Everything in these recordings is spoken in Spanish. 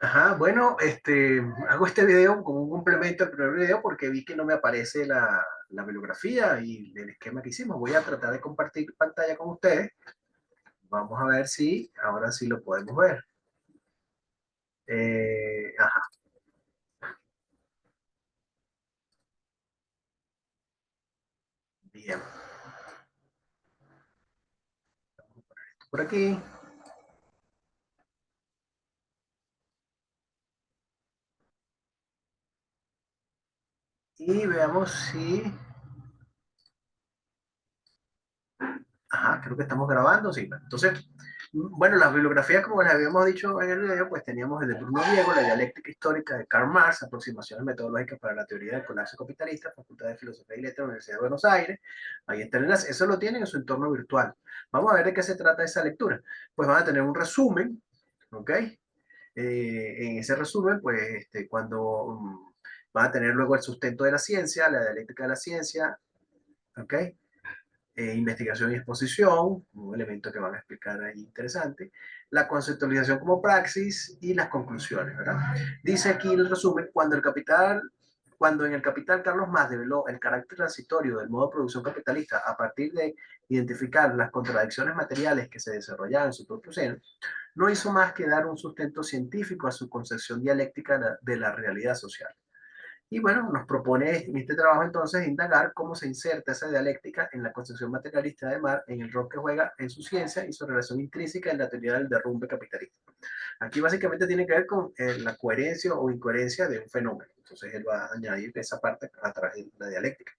Ajá, bueno, hago este video como un complemento al primer video porque vi que no me aparece la bibliografía y el esquema que hicimos. Voy a tratar de compartir pantalla con ustedes. Vamos a ver si ahora sí lo podemos ver. Ajá, bien. Por aquí. Y veamos si... Ajá, creo que estamos grabando, sí. Entonces, bueno, las bibliografías, como les habíamos dicho en el video, pues teníamos el de Bruno Diego, la dialéctica histórica de Karl Marx, aproximaciones metodológicas para la teoría del colapso capitalista, Facultad de Filosofía y Letras, Universidad de Buenos Aires. Ahí está el enlace. Eso lo tienen en su entorno virtual. Vamos a ver de qué se trata esa lectura. Pues van a tener un resumen, ¿ok? En ese resumen, pues cuando van a tener luego el sustento de la ciencia, la dialéctica de la ciencia, ¿ok? Investigación y exposición, un elemento que van a explicar ahí interesante, la conceptualización como praxis y las conclusiones, ¿verdad? Dice aquí el resumen, cuando en el Capital Carlos Marx develó el carácter transitorio del modo de producción capitalista a partir de identificar las contradicciones materiales que se desarrollaban en su propio seno, no hizo más que dar un sustento científico a su concepción dialéctica de la realidad social. Y bueno, nos propone en este trabajo entonces indagar cómo se inserta esa dialéctica en la concepción materialista de Marx, en el rol que juega en su ciencia y su relación intrínseca en la teoría del derrumbe capitalista. Aquí básicamente tiene que ver con la coherencia o incoherencia de un fenómeno. Entonces él va a añadir esa parte a través de la dialéctica.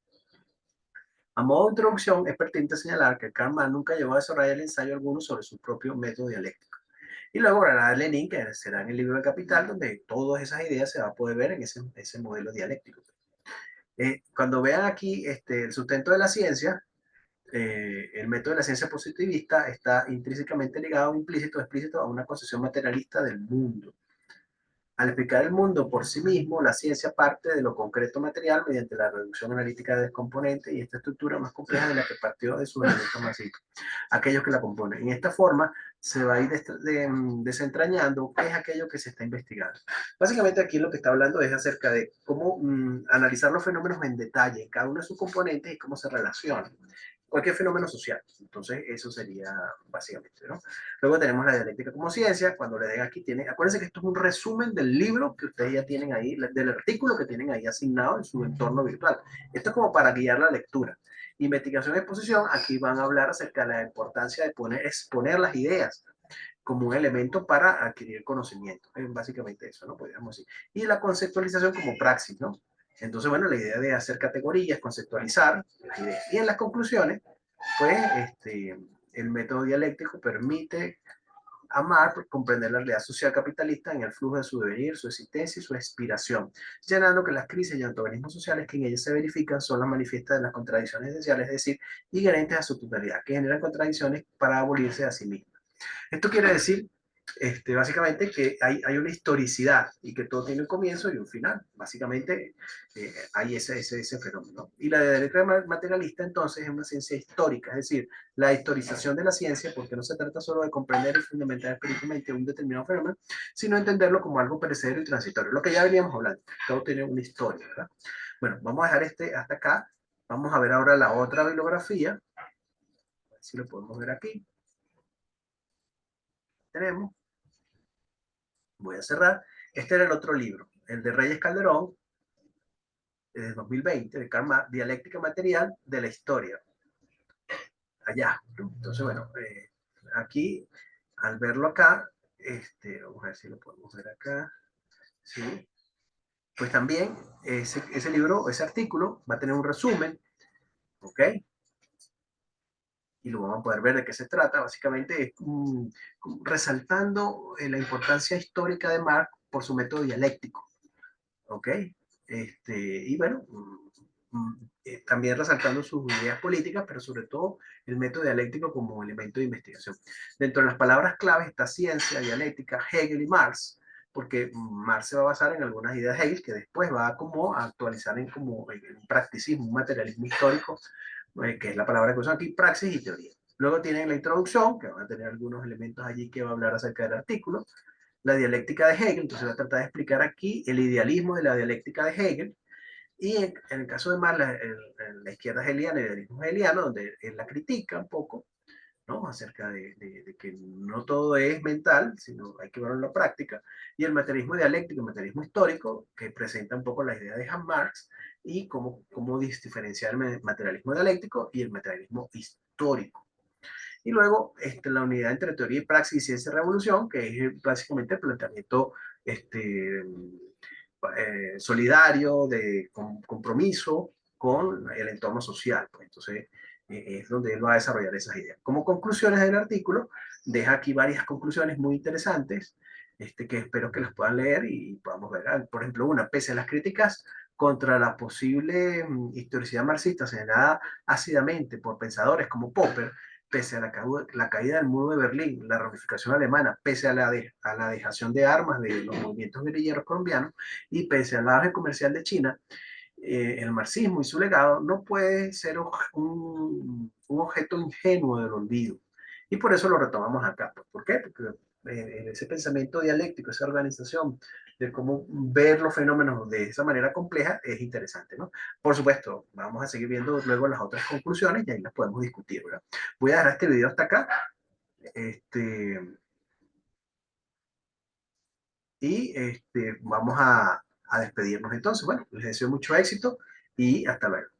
A modo de introducción, es pertinente señalar que Karl Marx nunca llegó a desarrollar el ensayo alguno sobre su propio método dialéctico. Y luego hablará Lenin, que será en el libro de Capital, donde todas esas ideas se va a poder ver en ese modelo dialéctico. Cuando vean aquí el sustento de la ciencia, el método de la ciencia positivista está intrínsecamente ligado, implícito o explícito, a una concepción materialista del mundo. Al explicar el mundo por sí mismo, la ciencia parte de lo concreto material mediante la reducción analítica de descomponentes y esta estructura más compleja de la que partió de sus elementos más simples, aquellos que la componen. En esta forma se va a ir desentrañando qué es aquello que se está investigando. Básicamente aquí lo que está hablando es acerca de cómo analizar los fenómenos en detalle, cada uno de sus componentes y cómo se relacionan. Cualquier fenómeno social. Entonces, eso sería básicamente, ¿no? Luego tenemos la dialéctica como ciencia. Cuando le den aquí, tienen, acuérdense que esto es un resumen del libro que ustedes ya tienen ahí, del artículo que tienen ahí asignado en su entorno virtual. Esto es como para guiar la lectura. Investigación y exposición, aquí van a hablar acerca de la importancia de exponer las ideas como un elemento para adquirir conocimiento. Es básicamente eso, ¿no? Podríamos decir. Y la conceptualización como praxis, ¿no? Entonces, bueno, la idea de hacer categorías, conceptualizar las ideas. Y en las conclusiones, pues, el método dialéctico permite amar, comprender la realidad social capitalista en el flujo de su devenir, su existencia y su expiración, llenando que las crisis y antagonismos sociales que en ellas se verifican son las manifiestas de las contradicciones esenciales, es decir, inherentes a su totalidad, que generan contradicciones para abolirse a sí mismas. Esto quiere decir, básicamente, que hay una historicidad y que todo tiene un comienzo y un final. Básicamente, hay ese fenómeno. Y la dialéctica materialista, entonces, es una ciencia histórica, es decir, la historización de la ciencia, porque no se trata solo de comprender y fundamentar espiritualmente un determinado fenómeno, sino entenderlo como algo perecedero y transitorio. Lo que ya veníamos hablando, todo tiene una historia, ¿verdad? Bueno, vamos a dejar hasta acá. Vamos a ver ahora la otra bibliografía. A ver si lo podemos ver aquí. Tenemos. Voy a cerrar. Este era el otro libro, el de Reyes Calderón, de 2020, de Karma, Dialéctica Material de la Historia. Allá. Entonces, bueno, aquí, al verlo acá, vamos a ver si lo podemos ver acá. Sí. Pues también ese libro, ese artículo, va a tener un resumen, ¿ok? Y lo vamos a poder ver de qué se trata. Básicamente es resaltando la importancia histórica de Marx por su método dialéctico. ¿Ok? Y bueno, también resaltando sus ideas políticas, pero sobre todo el método dialéctico como elemento de investigación. Dentro de las palabras claves está ciencia, dialéctica, Hegel y Marx, porque Marx se va a basar en algunas ideas de Hegel que después va a como a actualizar en un practicismo, un materialismo histórico, que es la palabra que usan aquí, praxis y teoría. Luego tienen la introducción, que van a tener algunos elementos allí que va a hablar acerca del artículo, la dialéctica de Hegel, entonces voy a tratar de explicar aquí el idealismo de la dialéctica de Hegel, y en el caso de Marx, la izquierda hegeliana, el idealismo hegeliano, donde él la critica un poco, ¿no? Acerca de que no todo es mental, sino hay que verlo en la práctica, y el materialismo dialéctico, el materialismo histórico, que presenta un poco la idea de Marx, y cómo diferenciar el materialismo dialéctico y el materialismo histórico. Y luego la unidad entre teoría y praxis, ciencia y revolución, que es básicamente el planteamiento este, solidario, de compromiso con el entorno social. Pues. Entonces, es donde él va a desarrollar esas ideas. Como conclusiones del artículo, deja aquí varias conclusiones muy interesantes, que espero que las puedan leer y podamos ver. Por ejemplo, una, pese a las críticas contra la posible historicidad marxista señalada ácidamente por pensadores como Popper, pese a la caída del muro de Berlín, la reunificación alemana, pese a la dejación de armas de los movimientos guerrilleros colombianos y pese al auge comercial de China, el marxismo y su legado no puede ser un objeto ingenuo del olvido. Y por eso lo retomamos acá. Pues, ¿por qué? Porque ese pensamiento dialéctico, esa organización de cómo ver los fenómenos de esa manera compleja es interesante, ¿no? Por supuesto, vamos a seguir viendo luego las otras conclusiones y ahí las podemos discutir, ¿verdad? Voy a dejar este video hasta acá. Este, vamos a despedirnos entonces. Bueno, les deseo mucho éxito y hasta luego.